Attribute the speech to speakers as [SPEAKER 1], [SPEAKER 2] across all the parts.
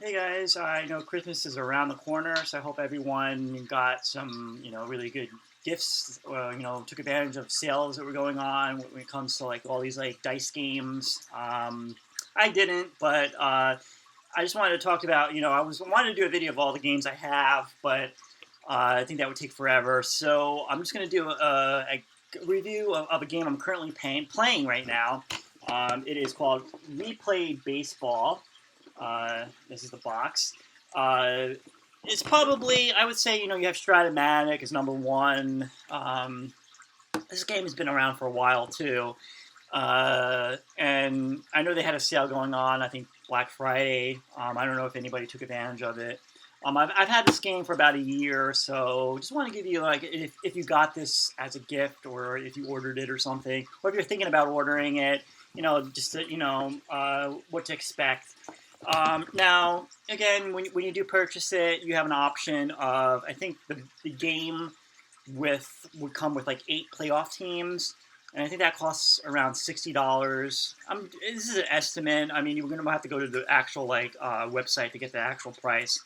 [SPEAKER 1] Hey guys, I know Christmas is around the corner, so I hope everyone got some, really good gifts. Took advantage of sales that were going on when it comes to like all these like dice games. I didn't, but I just wanted to talk about, wanted to do a video of all the games I have, but I think that would take forever. So I'm just going to do a review of a game I'm currently playing right now. It is called Replay Baseball. This is the box. Uh, it's probably, I would say, you have Stratomatic as number one. This game has been around for a while too. And I know they had a sale going on, I think Black Friday. I don't know if anybody took advantage of it. I've had this game for about a year, so just want to give you like if you got this as a gift or if you ordered it or something, or if you're thinking about ordering it, just to, what to expect. Now, again, when you do purchase it, you have an option of I think the game would come with like 8 playoff teams, and I think that costs around $60. This is an estimate. I mean, you're going to have to go to the actual like website to get the actual price.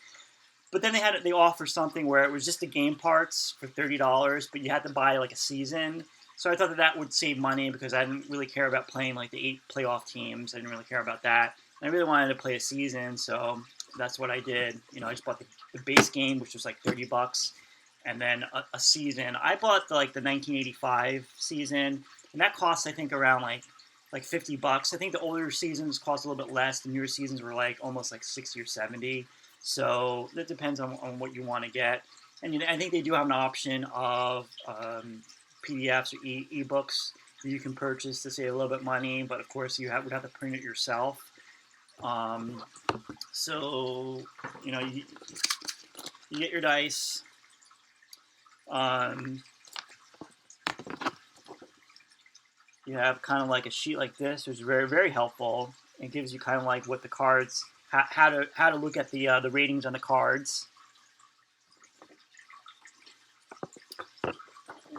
[SPEAKER 1] But then they offer something where it was just the game parts for $30, but you had to buy like a season. So I thought that would save money because I didn't really care about playing like the 8 playoff teams. I didn't really care about that. And I really wanted to play a season, so that's what I did. I just bought the base game, which was like $30, and then a season. I bought the 1985 season, and that cost I think around like $50. I think the older seasons cost a little bit less. The newer seasons were like almost like 60 or 70. So that depends on what you want to get. And I think they do have an option of PDFs or ebooks that you can purchase to save a little bit money, but of course would have to print it yourself. Um, so you get your dice. Um, you have kind of like a sheet like this, which is very very helpful. It gives you kind of like what the cards, how to look at the ratings on the cards.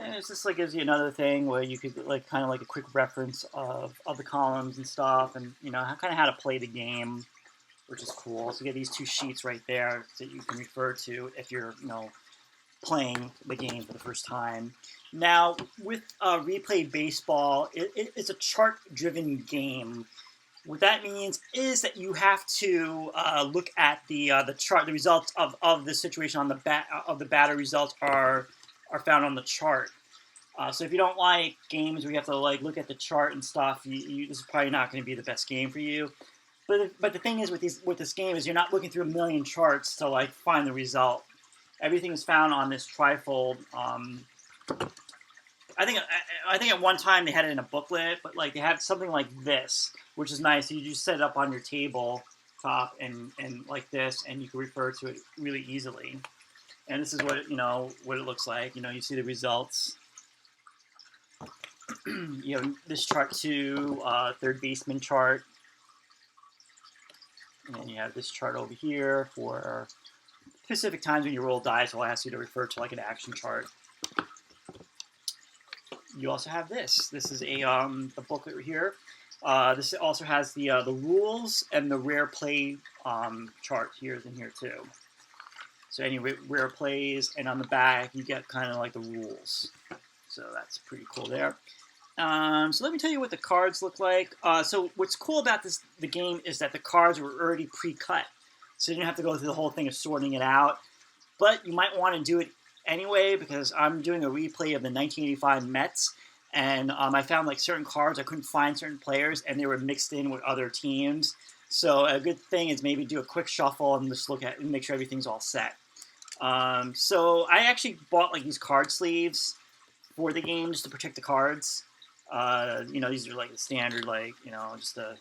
[SPEAKER 1] And it's just like gives you another thing where you could like kind of like a quick reference of the columns and stuff, and kind of how to play the game, which is cool. So you get these two sheets right there that you can refer to if you're playing the game for the first time. Now with Replay Baseball, it's a chart-driven game. What that means is that you have to look at the chart. The results of the situation on the the batter results are found on the chart. So if you don't like games where you have to like look at the chart and stuff, this is probably not going to be the best game for you. But the thing is with this game is you're not looking through a million charts to like find the result. Everything is found on this trifold. I think at one time they had it in a booklet, but like they had something like this, which is nice. So you just set it up on your table top and like this, and you can refer to it really easily. And this is what what it looks like. You see the results. This chart too, third baseman chart, and then you have this chart over here for specific times when you roll dice. I'll ask you to refer to like an action chart. You also have this. This is a booklet here. This also has the rules and the rare play chart here and here too. So any rare plays, and on the back you get kind of like the rules. So that's pretty cool there. So let me tell you what the cards look like. So what's cool about the game is that the cards were already pre-cut, so you didn't have to go through the whole thing of sorting it out. But you might want to do it anyway because I'm doing a replay of the 1985 Mets, and I found like certain cards I couldn't find certain players, and they were mixed in with other teams. So a good thing is maybe do a quick shuffle and just look at and make sure everything's all set. So I actually bought like these card sleeves for the game just to protect the cards. These are like the standard, like just to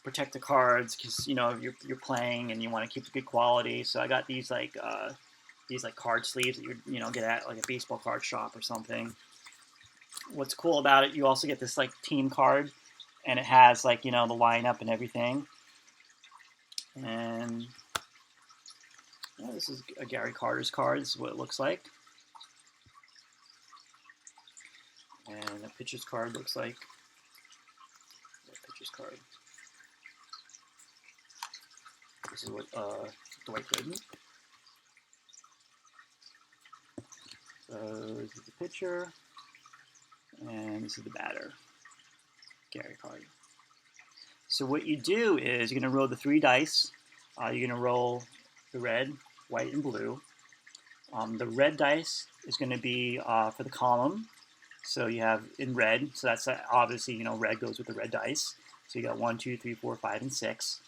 [SPEAKER 1] protect the cards because you're playing and you want to keep the good quality. So I got these like card sleeves that you get at like a baseball card shop or something. What's cool about it, you also get this like team card, and it has like the lineup and everything. And this is a Gary Carter's card. This is what it looks like. And a pitcher's card looks like. A pitcher's card. This is what Dwight Gooden. So this is the pitcher, and this is the batter, Gary Carter. So what you do is you're going to roll the 3 dice. You're going to roll the red, white, and blue. The red dice is going to be for the column. So you have in red. So that's obviously, red goes with the red dice. So you got 1, 2, 3, 4, 5, and 6.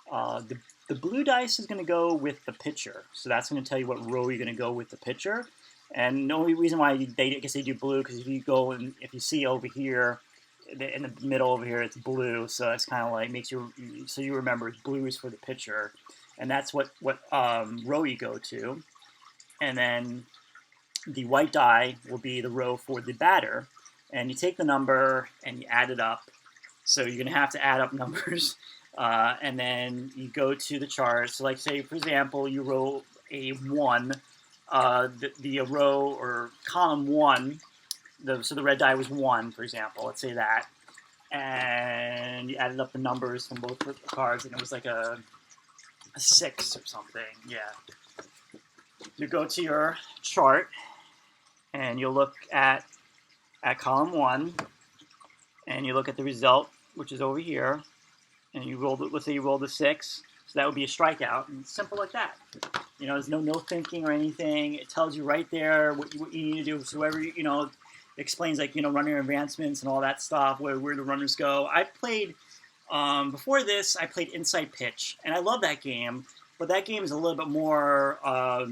[SPEAKER 1] The blue dice is going to go with the pitcher. So that's going to tell you what row you're going to go with the pitcher. And the only reason why I guess they do blue, because if you go and if you see over here, in the middle over here, it's blue. So that's kind of like makes you, so you remember blue is for the pitcher. And that's what row you go to. And then the white die will be the row for the batter. And you take the number and you add it up. So you're going to have to add up numbers. And then you go to the chart. So like say, for example, you roll a 1. The row or column 1, so the red die was 1, for example. Let's say that. And you added up the numbers from both cards, and it was like a 6 or something. Yeah. You go to your chart, and you'll look at column 1, and you look at the result, which is over here, and you roll. Let's say you rolled a 6, so that would be a strikeout, and it's simple like that. There's no thinking or anything. It tells you right there what you need to do. So whoever explains like runner advancements and all that stuff, where the runners go. I played before this. I played Inside Pitch, and I love that game. But that game is a little bit more. I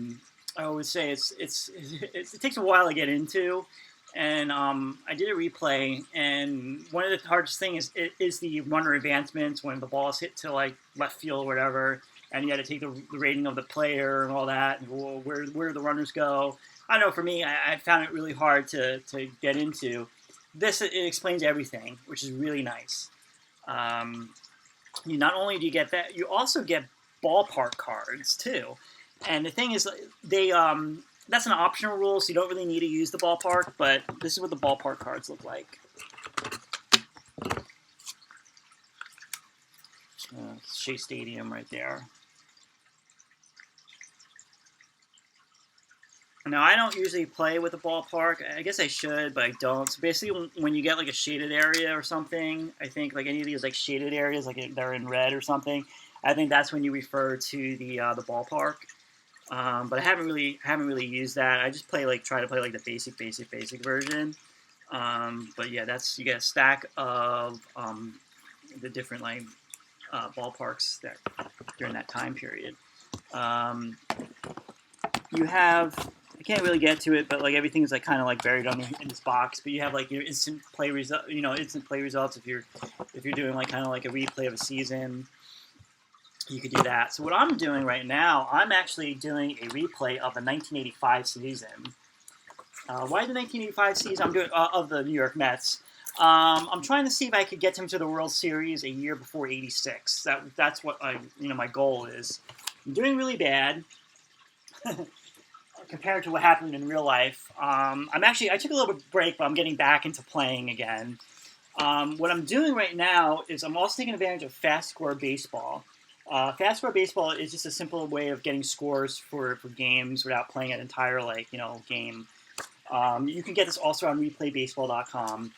[SPEAKER 1] always say it takes a while to get into, and I did a replay, and one of the hardest things is the runner advancements when the ball is hit to like left field or whatever, and you got to take the rating of the player and all that, and where the runners go. I don't know, for me, I found it really hard to get into. This, it explains everything, which is really nice. Not only do you get that, you also get ballpark cards too. And the thing is, that's an optional rule, so you don't really need to use the ballpark, but this is what the ballpark cards look like. Shea Stadium right there. Now, I don't usually play with the ballpark. I guess I should, but I don't. So basically, when you get like a shaded area or something, I think like any of these like shaded areas, like they're in red or something, I think that's when you refer to the ballpark. But I haven't really used that. I just try to play like the basic version. But yeah, you get a stack of the different like ballparks that during that time period. You have, I can't really get to it, but like everything is like kind of like buried in this box. But you have like your instant play results if you're doing like kind of like a replay of a season. You could do that. So what I'm doing right now, I'm actually doing a replay of the 1985 season. Why the 1985 season? I'm doing of the New York Mets. I'm trying to see if I could get them to the World Series a year before '86. That's what my goal is. I'm doing really bad compared to what happened in real life. I took a little break, but I'm getting back into playing again. What I'm doing right now is I'm also taking advantage of Fast Score Baseball. Fast Score Baseball is just a simple way of getting scores for games without playing an entire game. You can get this also on ReplayBaseball.com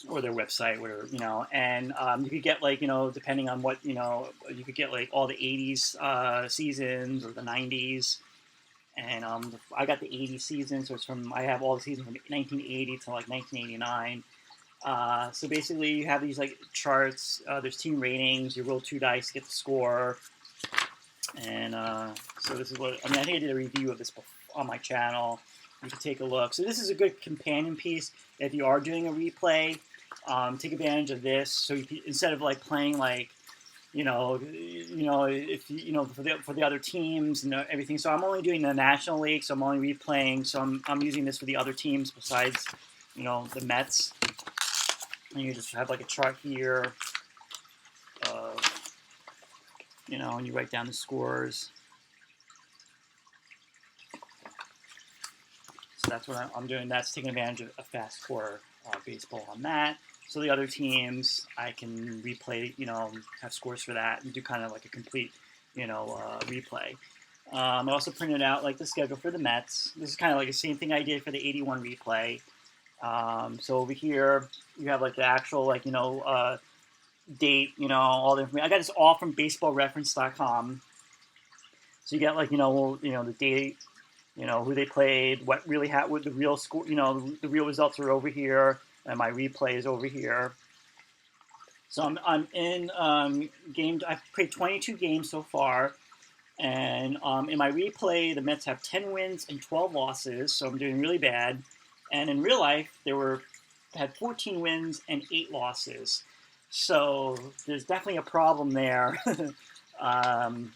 [SPEAKER 1] or their website, whatever, and you could get depending on what you could get like all the '80s seasons or the '90s, and I got the '80s season, so I have all the seasons from 1980 to like 1989. So basically, you have these like charts. There's team ratings. You roll 2 dice to get the score, and so this is what I think I did a review of this on my channel. You can take a look. So this is a good companion piece if you are doing a replay. Take advantage of this. So instead of like playing like if for the other teams and everything. So I'm only doing the National League. So I'm only replaying. So I'm using this for the other teams besides the Mets. And you just have like a chart here, and you write down the scores. So that's what I'm doing. That's taking advantage of Fast Score Baseball on that. So the other teams, I can replay, have scores for that and do kind of like a complete replay. I also printed out like the schedule for the Mets. This is kind of like the same thing I did for the 81 replay. So over here you have like the actual date, all the information. I got this all from baseballreference.com. So you get like the date, who they played, what really happened, what the real score, the real results are over here, and my replay is over here. So I'm in game. I've played 22 games so far, and in my replay, the Mets have 10 wins and 12 losses, so I'm doing really bad. And in real life, had 14 wins and 8 losses. So there's definitely a problem there. um,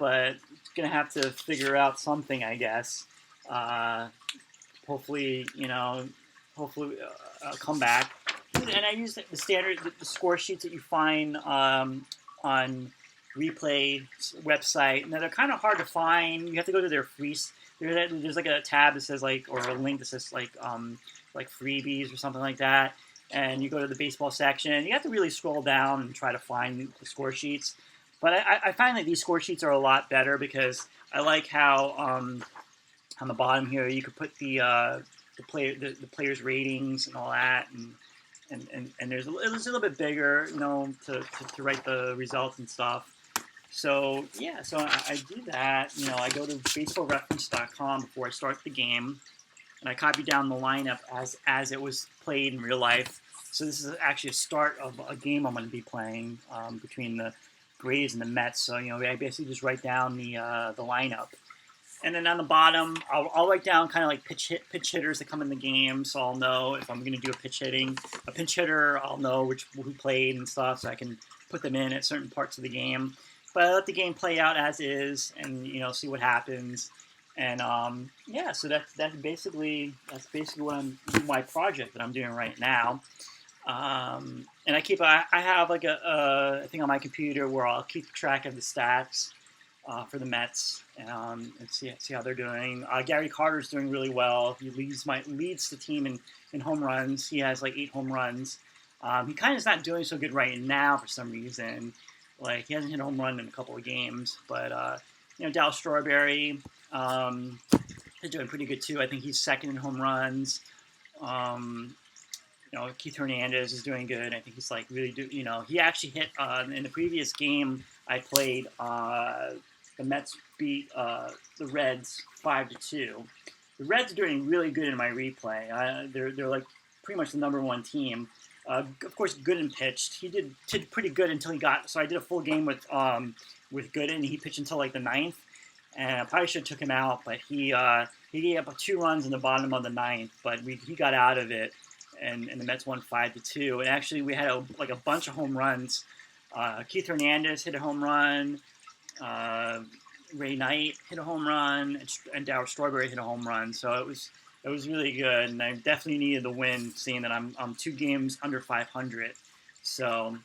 [SPEAKER 1] but gonna have to figure out something, I guess. Uh, hopefully, I'll come back. And I use the standard the score sheets that you find on Replay website. Now they're kind of hard to find. You have to go to their free. There's like a tab that says or a link that says like freebies or something like that. And you go to the baseball section. You have to really scroll down and try to find the score sheets. But I find that these score sheets are a lot better because I like how on the bottom here you could put the players' ratings and all that, and there's it was a little bit bigger, to write the results and stuff. So yeah, so I do that. I go to baseballreference.com before I start the game, and I copy down the lineup as it was played in real life. So this is actually a start of a game I'm going to be playing between the Braves and the Mets. So I basically just write down the lineup, and then on the bottom I'll write down kind of like pitch hitters that come in the game, so I'll know if I'm going to do a pinch hitter. I'll know who played and stuff, so I can put them in at certain parts of the game. But I let the game play out as is, and see what happens. And so that's basically what my project that I'm doing right now. And I have like a thing on my computer where I'll keep track of the stats for the Mets and see how they're doing. Gary Carter's doing really well. He leads the team in home runs. He has like 8 home runs. He kind of is not doing so good right now for some reason. Like he hasn't hit a home run in a couple of games, but Dallas Strawberry is doing pretty good too. I think he's second in home runs. Keith Hernandez is doing good. I think he's like really he actually hit in the previous game I played. The Mets beat the Reds 5-2. The Reds are doing really good in my replay. They're like pretty much the number 1 team. Of course, Gooden pitched. He did pretty good until he got. So I did a full game with Gooden. He pitched until like the 9th, and I probably should have took him out, but he gave up 2 runs in the bottom of the 9th, but he got out of it, and the Mets won 5-2. And actually, we had a bunch of home runs. Keith Hernandez hit a home run. Ray Knight hit a home run, and Darryl Strawberry hit a home run. So it was really good, and I definitely needed the win, seeing that I'm 2 games under 500. So,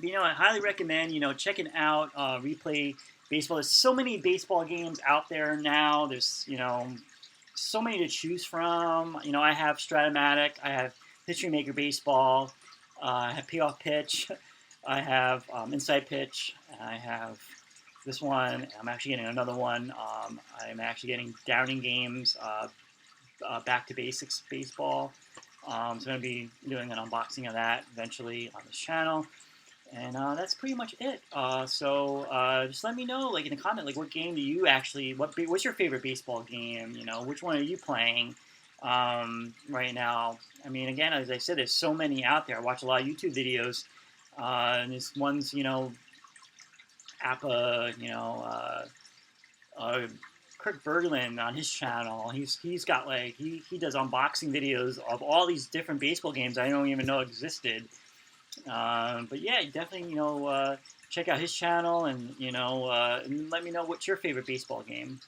[SPEAKER 1] I highly recommend checking out Replay Baseball. There's so many baseball games out there now. There's so many to choose from. I have Stratomatic, I have History Maker Baseball, I have Payoff Pitch, I have Inside Pitch, I have this one. I'm actually getting another one. I'm actually getting Downing Games, Back to Basics Baseball. So I'm going to be doing an unboxing of that eventually on this channel. And that's pretty much it. So just let me know, like in the comment, like what game do you actually, what's your favorite baseball game? Which one are you playing right now? I mean, again, as I said, there's so many out there. I watch a lot of YouTube videos. And there's ones, Appa, Kirk Berglund on his channel. He's got like he does unboxing videos of all these different baseball games I don't even know existed. But yeah, definitely check out his channel and and let me know what's your favorite baseball game.